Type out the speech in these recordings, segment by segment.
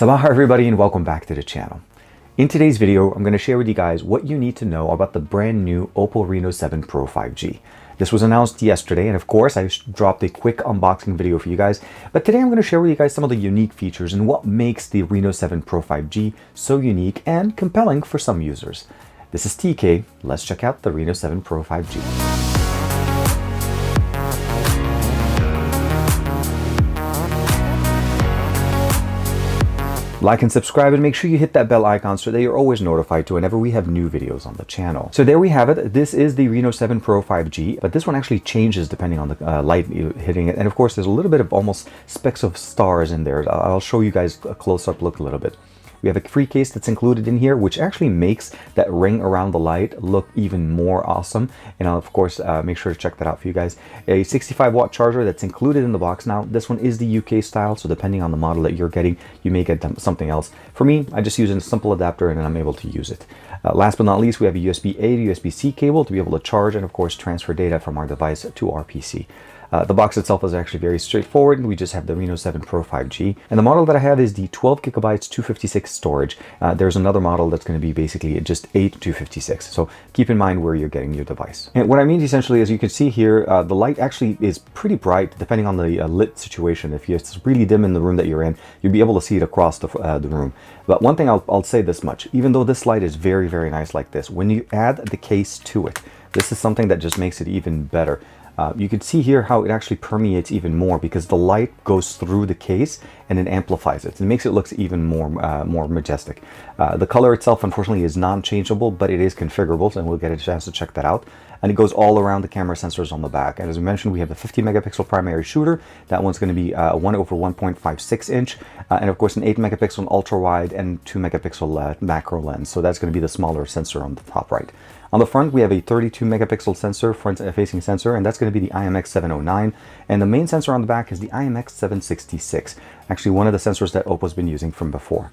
Sabah everybody and welcome back to the channel. In today's video, I'm going to share with you guys what you need to know about the brand new Oppo Reno 7 Pro 5G. This was announced yesterday, and of course I dropped a quick unboxing video for you guys, but today I'm going to share with you guys some of the unique features and what makes the Reno 7 Pro 5G so unique and compelling for some users. This is TK, let's check out the Reno 7 Pro 5G. Like and subscribe and make sure you hit that bell icon so that you're always notified whenever we have new videos on the channel. So there we have it. This is the Reno 7 Pro 5G, but this one actually changes depending on the light hitting it. And of course, there's a little bit of almost specks of stars in there. I'll show you guys a close-up look a little bit. We have a free case that's included in here, which actually makes that ring around the light look even more awesome. And I'll, of course, make sure to check that out for you guys. A 65-watt charger that's included in the box. Now, this one is the UK style, so depending on the model that you're getting, you may get something else. For me, I just use a simple adapter and I'm able to use it. Last but not least, we have a USB-A to USB-C cable to be able to charge and, of course, transfer data from our device to our PC. The box itself is actually very straightforward. We just have the Reno 7 Pro 5G. And the model that I have is the 12 gigabytes 256 storage. There's another model that's going to be basically just 8 256. So keep in mind where you're getting your device. And what I mean essentially, as you can see here, the light actually is pretty bright depending on the lit situation. If it's really dim in the room that you're in, you'll be able to see it across the room. But one thing I'll say this much, even though this light is very, very nice like this, when you add the case to it, this is something that just makes it even better. You can see here how it actually permeates even more because the light goes through the case and it amplifies it. It makes it look even more majestic. The color itself, unfortunately, is non-changeable, but it is configurable, and we'll get a chance to check that out. And it goes all around the camera sensors on the back. And as we mentioned, we have a 50 megapixel primary shooter. That one's going to be 1/1.56 inch, and of course an 8 megapixel ultra wide and 2 megapixel macro lens. So that's going to be the smaller sensor on the top right. On the front, we have a 32 megapixel sensor, front-facing sensor, and that's going to be the IMX709. And the main sensor on the back is the IMX766, actually one of the sensors that Oppo's been using from before.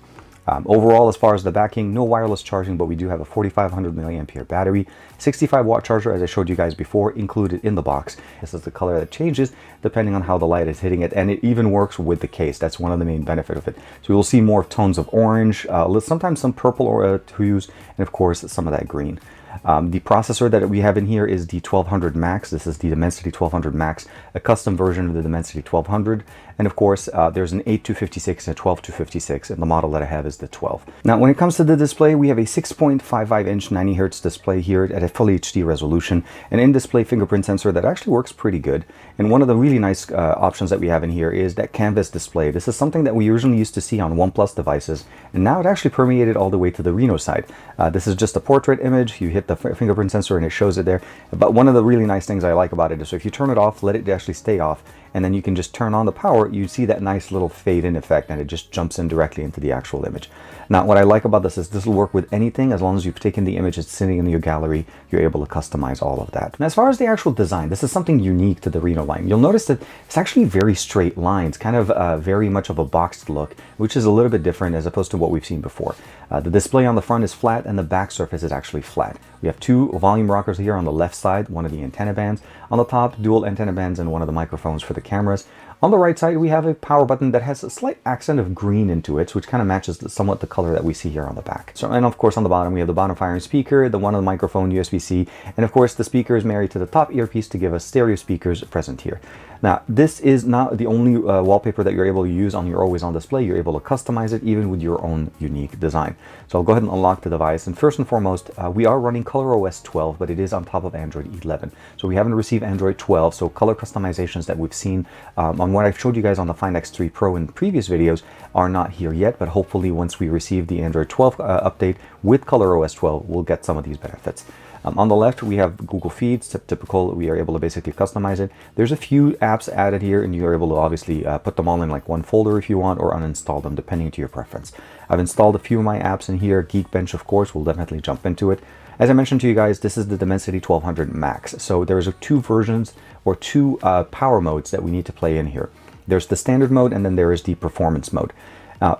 Overall, as far as the backing, no wireless charging, but we do have a 4500 milliampere battery, 65-watt charger, as I showed you guys before, included in the box. This is the color that changes depending on how the light is hitting it, and it even works with the case. That's one of the main benefits of it. So you'll see more tones of orange, sometimes some purple or hues, and of course some of that green. The processor that we have in here is the 1200-Max. This is the Dimensity1200-Max, a custom version of the Dimensity1200. And of course, there's an 8 256 and a 12 256, and the model that I have is the 12. Now, when it comes to the display, we have a 6.55-inch 90Hz display here at a full HD resolution, an in-display fingerprint sensor that actually works pretty good. And one of the really nice options that we have in here is that canvas display. This is something that we usually used to see on OnePlus devices, and now it actually permeated all the way to the Reno side. This is just a portrait image. You hit the fingerprint sensor and it shows it there. But one of the really nice things I like about it is, so if you turn it off, let it actually stay off, and then you can just turn on the power, you see that nice little fade in effect, and it just jumps in directly into the actual image. Now, what I like about this is this will work with anything. As long as you've taken the image it's sitting in your gallery, you're able to customize all of that. And as far as the actual design, this is something unique to the Reno line. You'll notice that it's actually very straight lines, kind of very much of a boxed look, which is a little bit different as opposed to what we've seen before. The display on the front is flat and the back surface is actually flat. We have two volume rockers here on the left side, one of the antenna bands. On the top, dual antenna bands and one of the microphones for the cameras. On the right side, we have a power button that has a slight accent of green into it, which kind of matches somewhat the color that we see here on the back. So, and of course, on the bottom, we have the bottom firing speaker, the one on the microphone, USB-C, and of course, the speaker is married to the top earpiece to give us stereo speakers present here. Now, this is not the only wallpaper that you're able to use on your always-on display. You're able to customize it even with your own unique design. So I'll go ahead and unlock the device. And first and foremost, we are running ColorOS 12, but it is on top of Android 11. So we haven't received Android 12. So color customizations that we've seen on what I've showed you guys on the Find X3 Pro in previous videos are not here yet. But hopefully, once we receive the Android 12 update with ColorOS 12, we'll get some of these benefits. On the left, we have Google Feeds, typical. We are able to basically customize it. There's a few apps added here, and you're able to obviously put them all in like one folder if you want, or uninstall them depending to your preference. I've installed a few of my apps in here. GeekBench, of course, we'll definitely jump into it. As I mentioned to you guys, this is the Dimensity1200-Max. So there's two versions or two power modes that we need to play in here. There's the standard mode, and then there is the performance mode.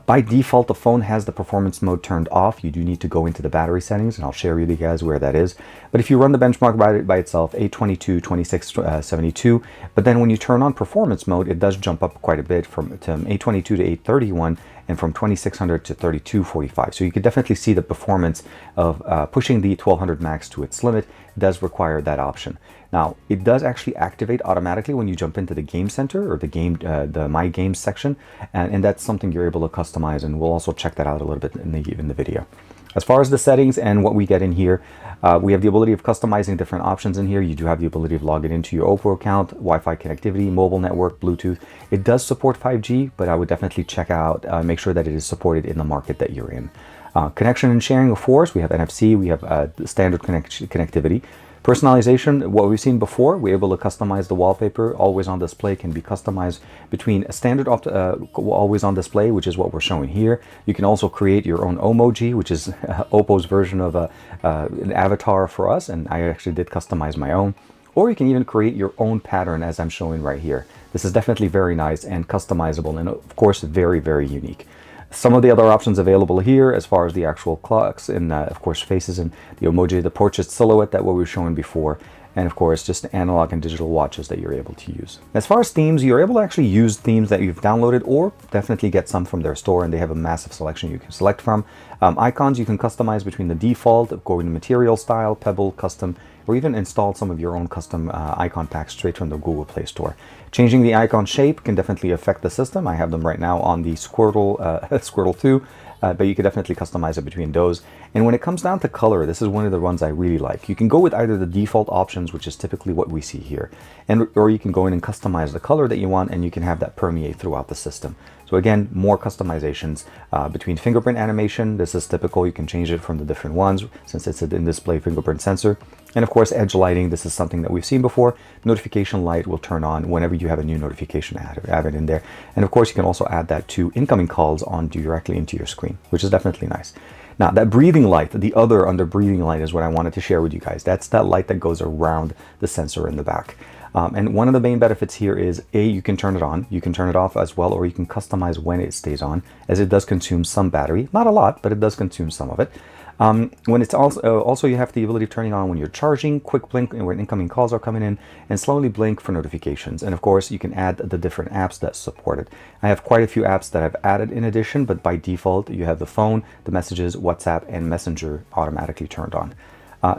By default, the phone has the performance mode turned off. You do need to go into the battery settings, and I'll share with you guys where that is. But if you run the benchmark by itself, 822, 2672, but then when you turn on performance mode, it does jump up quite a bit from 822 to 831, and from 2600 to 3245. So you could definitely see the performance of pushing the 1200 Max to its limit does require that option. Now, it does actually activate automatically when you jump into the Game Center or the My Games section, and that's something you're able to customize, and we'll also check that out a little bit in the video. As far as the settings and what we get in here, we have the ability of customizing different options in here. You do have the ability of logging into your Oppo account, Wi-Fi connectivity, mobile network, Bluetooth. It does support 5G, but I would definitely check out, make sure that it is supported in the market that you're in. Connection and sharing, of course, we have NFC, we have standard connectivity. Personalization, what we've seen before, we're able to customize the wallpaper. Always on display can be customized between a standard always on display, which is what we're showing here. You can also create your own emoji, which is Oppo's version of an avatar for us, and I actually did customize my own. Or you can even create your own pattern as I'm showing right here. This is definitely very nice and customizable, and of course very, very unique. Some of the other options available here as far as the actual clocks and of course faces and the emoji, the portrait silhouette that what we were showing before, and of course just analog and digital watches that you're able to use. As far as themes, you're able to actually use themes that you've downloaded or definitely get some from their store, and they have a massive selection you can select from. Icons you can customize between the default, according to material style, pebble, custom, or even install some of your own custom icon packs straight from the Google Play Store. Changing the icon shape can definitely affect the system. I have them right now on the Squirtle, Squirtle 2, but you can definitely customize it between those. And when it comes down to color, this is one of the ones I really like. You can go with either the default options, which is typically what we see here, or you can go in and customize the color that you want, and you can have that permeate throughout the system. So again, more customizations between fingerprint animation. This is typical. You can change it from the different ones since it's an in-display fingerprint sensor. And of course, edge lighting. This is something that we've seen before. Notification light will turn on whenever you have a new notification added in there. And of course, you can also add that to incoming calls directly into your screen, which is definitely nice. Now, that breathing light, the other under breathing light, is what I wanted to share with you guys. That's that light that goes around the sensor in the back. And one of the main benefits here is, you can turn it on, you can turn it off as well, or you can customize when it stays on, as it does consume some battery. Not a lot, but it does consume some of it. When it's also you have the ability of turning on when you're charging, quick blink when incoming calls are coming in, and slowly blink for notifications. And of course, you can add the different apps that support it. I have quite a few apps that I've added in addition, but by default, you have the phone, the messages, WhatsApp, and Messenger automatically turned on.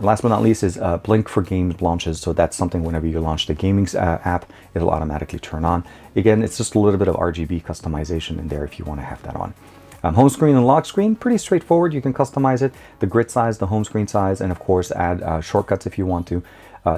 Last but not least is blink for game launches. So that's something whenever you launch the gaming app, it'll automatically turn on. Again, it's just a little bit of RGB customization in there if you want to have that on. Home screen and lock screen, pretty straightforward. You can customize it, the grid size, the home screen size, and of course add shortcuts if you want to.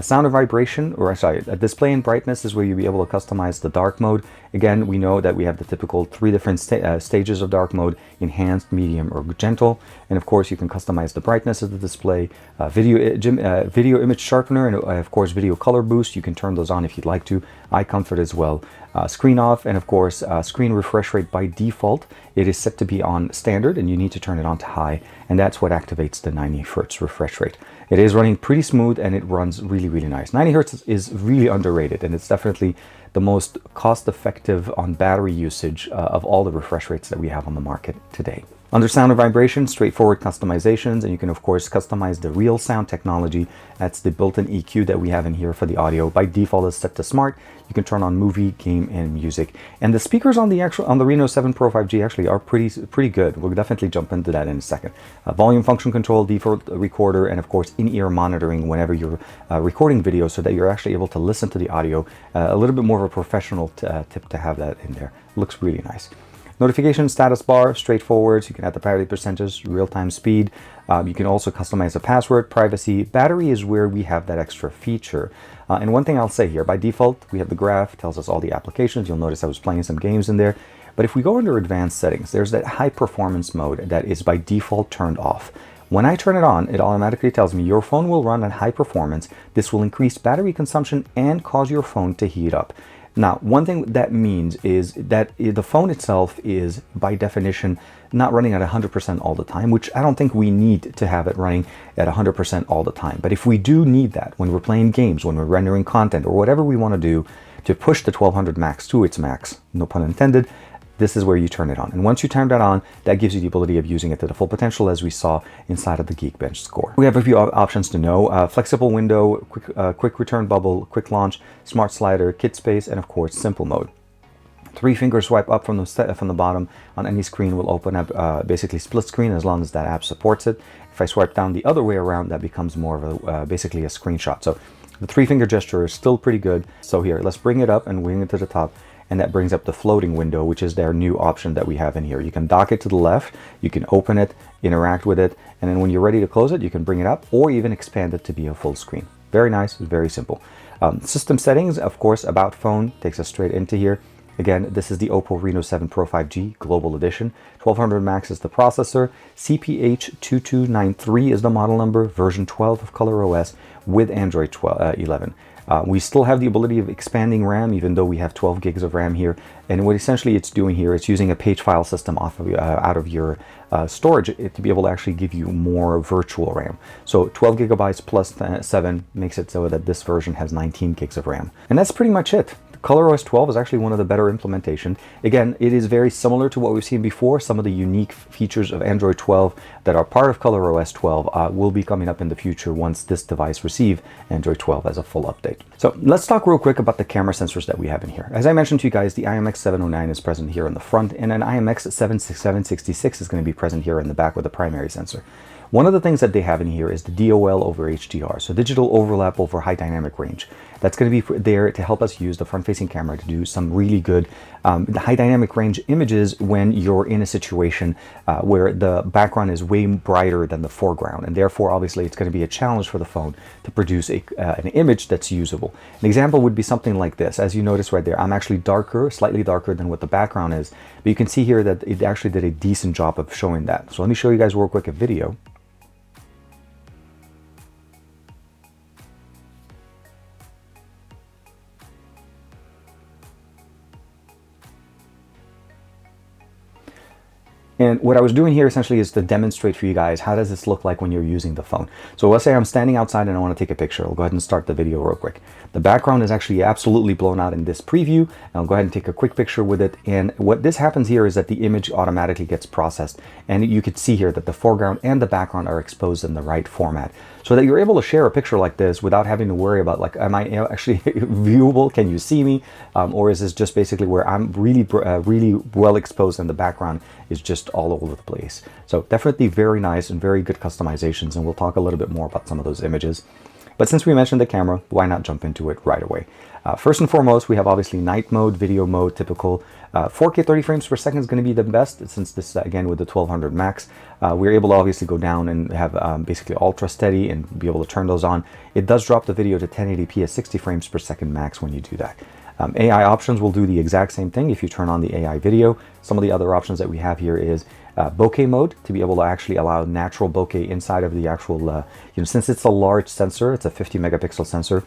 Sound and vibration, or sorry, display and brightness is where you'll be able to customize the dark mode. Again, we know that we have the typical 3 different stages of dark mode: enhanced, medium, or gentle. And of course, you can customize the brightness of the display, video image sharpener, and of course, video color boost. You can turn those on if you'd like to. Eye comfort as well. Screen off, and of course, screen refresh rate by default. It is set to be on standard, and you need to turn it on to high, and that's what activates the 90 Hz refresh rate. It is running pretty smooth, and it runs really, really nice. 90 Hz is really underrated, and it's definitely the most cost-effective on battery usage of all the refresh rates that we have on the market today. Under sound and vibration, straightforward customizations, and you can of course customize the real sound technology. That's the built-in EQ that we have in here for the audio. By default, it's set to smart. You can turn on movie, game, and music. And the speakers on the Reno 7 Pro 5G actually are pretty good. We'll definitely jump into that in a second. Volume function control, default recorder, and of course in-ear monitoring whenever you're recording video, so that you're actually able to listen to the audio. A little bit more of a professional tip to have that in there. Looks really nice. Notification status bar, straightforward. So you can add the priority percentage, real-time speed. You can also customize the password, privacy. Battery is where we have that extra feature. And one thing I'll say here, by default, we have the graph, tells us all the applications. You'll notice I was playing some games in there. But if we go under advanced settings, there's that high performance mode that is by default turned off. When I turn it on, it automatically tells me your phone will run at high performance. This will increase battery consumption and cause your phone to heat up. Now, one thing that means is that the phone itself is, by definition, not running at 100% all the time, which I don't think we need to have it running at 100% all the time. But if we do need that when we're playing games, when we're rendering content, or whatever we want to do to push the 1200 Max to its max, no pun intended, this is where you turn it on. And once you turn that on, that gives you the ability of using it to the full potential, as we saw inside of the GeekBench score. We have a few options to know. Flexible window, quick return bubble, quick launch, smart slider, kit space, and of course, simple mode. 3-finger swipe up from the bottom on any screen will open up basically split screen as long as that app supports it. If I swipe down the other way around, that becomes more of a basically a screenshot. So the 3-finger gesture is still pretty good. So here, let's bring it up and bring it to the top. And that brings up the floating window, which is their new option that we have in here. You can dock it to the left, you can open it, interact with it, and then when you're ready to close it, you can bring it up or even expand it to be a full screen. Very nice, very simple. System settings, of course, about phone takes us straight into here. Again, this is the Oppo Reno 7 Pro 5G Global Edition. 1200 Max is the processor. CPH2293 is the model number. Version 12 of ColorOS with Android 11. We still have the ability of expanding RAM, even though we have 12 gigs of RAM here. And what essentially it's doing here, it's using a page file system out of your storage to be able to actually give you more virtual RAM. So 12 gigabytes plus 7 makes it so that this version has 19 gigs of RAM. And that's pretty much it. ColorOS 12 is actually one of the better implementations. Again, it is very similar to what we've seen before. Some of the unique features of Android 12 that are part of ColorOS 12 will be coming up in the future once this device receives Android 12 as a full update. So let's talk real quick about the camera sensors that we have in here. As I mentioned to you guys, the IMX709 is present here in the front, and an IMX76766 is going to be present here in the back with the primary sensor. One of the things that they have in here is the DOL over HDR, so digital overlap over high dynamic range. That's going to be there to help us use the front-facing camera to do some really good high dynamic range images when you're in a situation where the background is way brighter than the foreground, and therefore obviously it's going to be a challenge for the phone to produce an image that's usable. An example would be something like this. As you notice right there, I'm actually darker, slightly darker than what the background is, but you can see here that it actually did a decent job of showing that. So let me show you guys real quick a video. And what I was doing here essentially is to demonstrate for you guys how does this look like when you're using the phone. So let's say I'm standing outside and I want to take a picture. I'll go ahead and start the video real quick. The background is actually absolutely blown out in this preview. And I'll go ahead and take a quick picture with it. And what this happens here is that the image automatically gets processed. And you can see here that the foreground and the background are exposed in the right format, so that you're able to share a picture like this without having to worry about, like, am I actually viewable? Can you see me? Or is this just basically where I'm really well exposed and the background is just all over the place? So definitely very nice and very good customizations, and we'll talk a little bit more about some of those images. But since we mentioned the camera, why not jump into it right away? First and foremost, we have obviously night mode, video mode, typical. 4K 30 frames per second is going to be the best, since this, again, with the 1200 Max, we're able to obviously go down and have basically ultra steady and be able to turn those on. It does drop the video to 1080p at 60 frames per second max when you do that. AI options will do the exact same thing if you turn on the AI video. Some of the other options that we have here is bokeh mode, to be able to actually allow natural bokeh inside of the actual, since it's a large sensor, it's a 50 megapixel sensor,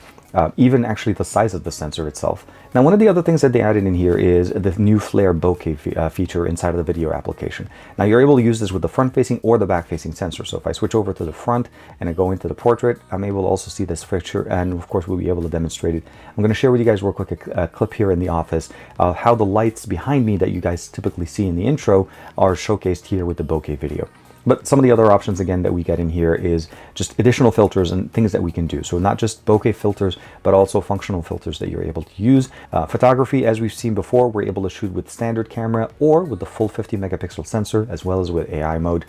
even actually the size of the sensor itself. Now, one of the other things that they added in here is the new flare bokeh feature inside of the video application. Now, you're able to use this with the front-facing or the back-facing sensor. So if I switch over to the front and I go into the portrait, I'm able to also see this feature, and of course, we'll be able to demonstrate it. I'm going to share with you guys real quick a clip here in the office of how the lights behind me that you guys typically see in the intro are showcased here with the bokeh video. But some of the other options, again, that we get in here is just additional filters and things that we can do. So not just bokeh filters, but also functional filters that you're able to use. Photography, as we've seen before, we're able to shoot with standard camera or with the full 50 megapixel sensor, as well as with AI mode.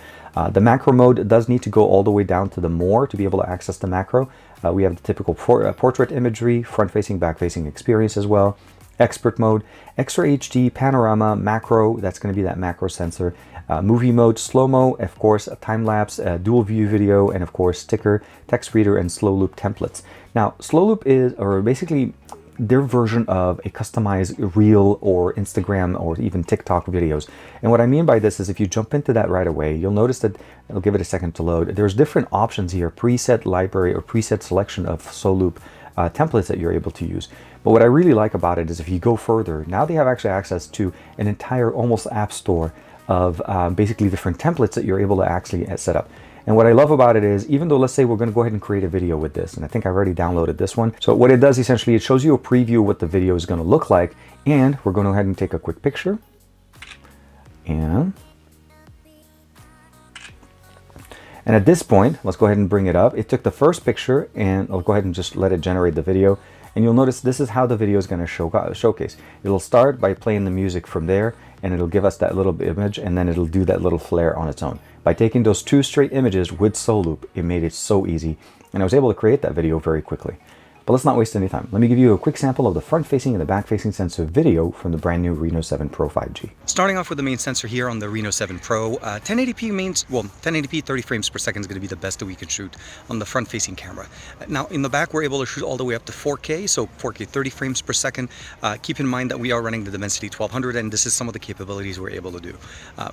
The macro mode does need to go all the way down to the more to be able to access the macro. We have the typical portrait imagery, front-facing, back-facing experience as well. Expert mode, extra HD, panorama, macro, that's going to be that macro sensor. Movie mode, slow-mo, of course, time-lapse, dual view video, and of course sticker, text reader, and slow loop templates. Now, slow loop is, or basically their version of a customized reel or Instagram or even TikTok videos. And what I mean by this is if you jump into that right away, you'll notice that, I'll give it a second to load, there's different options here, preset library or preset selection of slow loop templates that you're able to use. But what I really like about it is if you go further, now they have actually access to an entire almost app store of basically different templates that you're able to actually set up. And what I love about it is, even though, let's say we're going to go ahead and create a video with this, and I think I've already downloaded this one. So what it does essentially, it shows you a preview of what the video is going to look like, and we're going to go ahead and take a quick picture. And at this point, let's go ahead and bring it up. It took the first picture, and I'll go ahead and just let it generate the video. And you'll notice this is how the video is going to showcase. It'll start by playing the music from there, and it'll give us that little image, and then it'll do that little flare on its own. By taking those 2 straight images with Soloop, it made it so easy, and I was able to create that video very quickly. But let's not waste any time. Let me give you a quick sample of the front-facing and the back-facing sensor video from the brand new Reno 7 Pro 5G. Starting off with the main sensor here on the Reno 7 Pro, 1080p means, well, 1080p 30 frames per second is going to be the best that we can shoot on the front-facing camera. Now, in the back, we're able to shoot all the way up to 4K, so 4K 30 frames per second. Keep in mind that we are running the Dimensity 1200, and this is some of the capabilities we're able to do.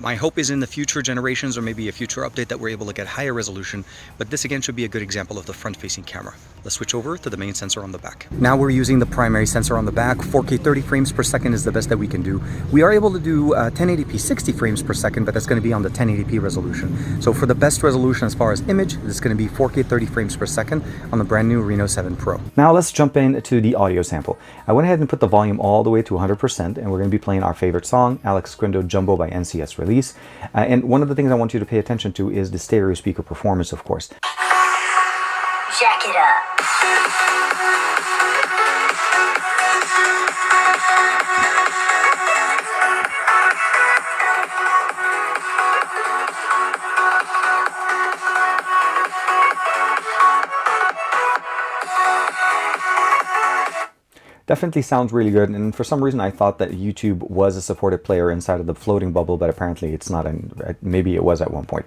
My hope is in the future generations, or maybe a future update, that we're able to get higher resolution, but this again should be a good example of the front-facing camera. Let's switch over to the main sensor on the back. Now we're using the primary sensor on the back. 4K 30 frames per second is the best that we can do. We are able to do 1080p 60 frames per second, but that's going to be on the 1080p resolution. So for the best resolution as far as image, this is going to be 4K 30 frames per second on the brand new Reno 7 Pro. Now let's jump into the audio sample. I went ahead and put the volume all the way to 100%, and we're going to be playing our favorite song, Alex Scrindo Jumbo by NCS Release. And one of the things I want you to pay attention to is the stereo speaker performance, of course. Jack it up. Definitely sounds really good, and for some reason I thought that YouTube was a supported player inside of the floating bubble, but apparently it's not, and maybe it was at one point.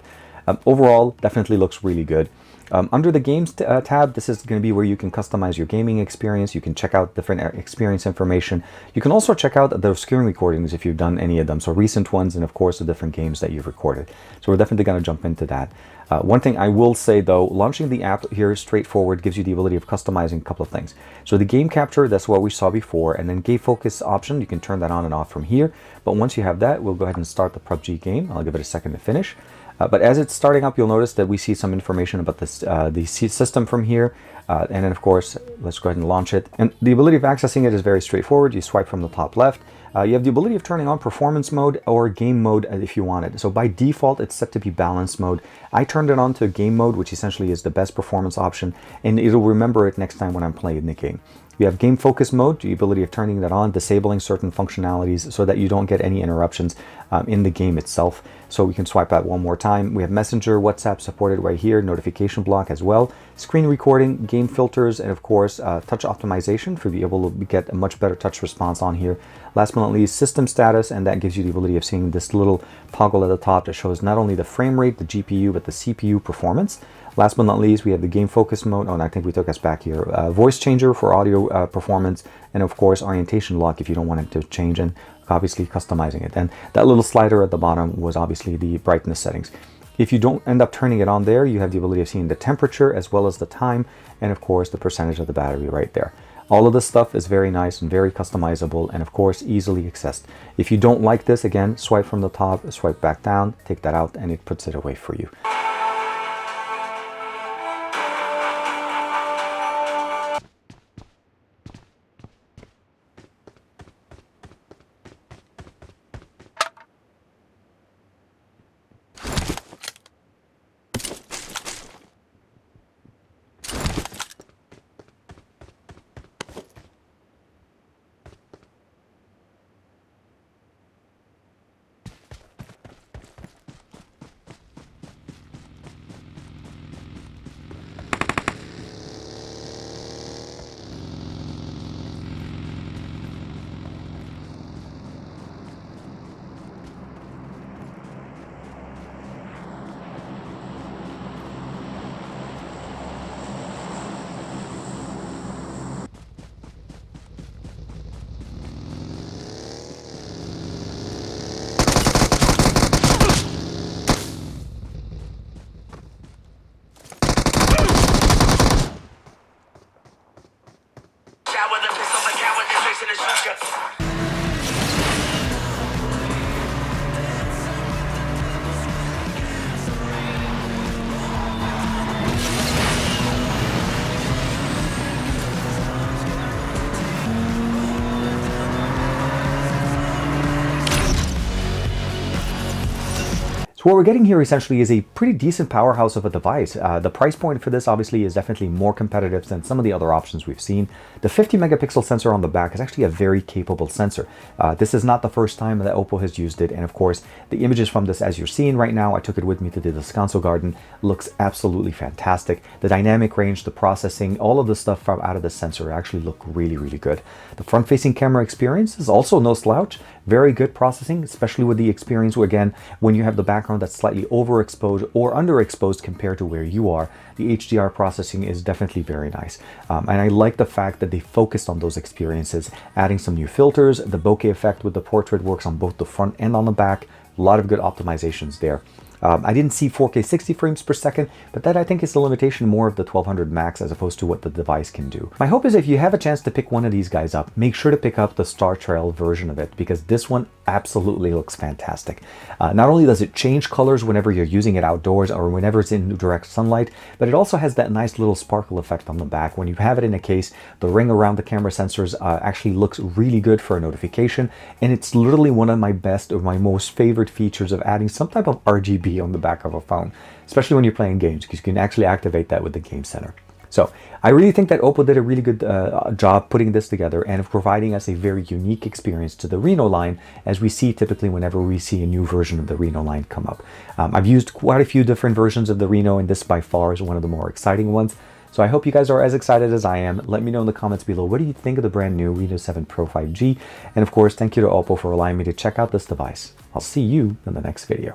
Overall, definitely looks really good. Under the Games tab, this is going to be where you can customize your gaming experience. You can check out different experience information. You can also check out the screen recordings if you've done any of them, so recent ones, and of course the different games that you've recorded. So we're definitely going to jump into that. One thing I will say though, launching the app here straightforward gives you the ability of customizing a couple of things. So the game capture, that's what we saw before, and then game focus option, you can turn that on and off from here. But once you have that, we'll go ahead and start the Pubg game. I'll give it a second to finish. But as it's starting up, you'll notice that we see some information about this, the system from here. And then of course, let's go ahead and launch it. And the ability of accessing it is very straightforward. You swipe from the top left. You have the ability of turning on performance mode or game mode if you want it. So by default, it's set to be balanced mode. I turned it on to game mode, which essentially is the best performance option, and it'll remember it next time when I'm playing the game. You have game focus mode, the ability of turning that on, disabling certain functionalities so that you don't get any interruptions in the game itself. So we can swipe that one more time. We have Messenger, WhatsApp supported right here, notification block as well, screen recording, game filters, and of course touch optimization for be able to get a much better touch response on here. Last but not least, system status, and that gives you the ability of seeing this little toggle at the top that shows not only the frame rate, the GPU, but the CPU performance. Last but not least, we have the game focus mode. Oh, and I think we took us back here. Voice changer for audio performance, and of course orientation lock if you don't want it to change, and obviously customizing it. And that little slider at the bottom was obviously the brightness settings. If you don't end up turning it on there, you have the ability of seeing the temperature as well as the time, and of course the percentage of the battery right there. All of this stuff is very nice and very customizable, and of course easily accessed. If you don't like this, again, swipe from the top, swipe back down, take that out, and it puts it away for you. So what we're getting here essentially is a pretty decent powerhouse of a device. The price point for this obviously is definitely more competitive than some of the other options we've seen. The 50 megapixel sensor on the back is actually a very capable sensor. This is not the first time that Oppo has used it, and of course the images from this, as you're seeing right now, I took it with me to the Descanso Garden, looks absolutely fantastic. The dynamic range, the processing, all of the stuff from out of the sensor actually look really, really good. The front-facing camera experience is also no slouch. Very good processing, especially with the experience where, again, when you have the background that's slightly overexposed or underexposed compared to where you are, the HDR processing is definitely very nice. And I like the fact that they focused on those experiences, adding some new filters. The bokeh effect with the portrait works on both the front and on the back. A lot of good optimizations there. I didn't see 4K 60 frames per second, but that I think is the limitation more of the 1200 Max as opposed to what the device can do. My hope is if you have a chance to pick one of these guys up, make sure to pick up the Star Trail version of it, because this one absolutely looks fantastic. Not only does it change colors whenever you're using it outdoors or whenever it's in direct sunlight, but it also has that nice little sparkle effect on the back. When you have it in a case, the ring around the camera sensors actually looks really good for a notification, and it's literally one of my best or my most favorite features of adding some type of RGB on the back of a phone, especially when you're playing games, because you can actually activate that with the Game Center. So I really think that Oppo did a really good job putting this together and of providing us a very unique experience to the Reno line, as we see typically whenever we see a new version of the Reno line come up. I've used quite a few different versions of the Reno, and this by far is one of the more exciting ones. So I hope you guys are as excited as I am. Let me know in the comments below, what do you think of the brand new Reno 7 Pro 5G? And of course, thank you to Oppo for allowing me to check out this device. I'll see you in the next video.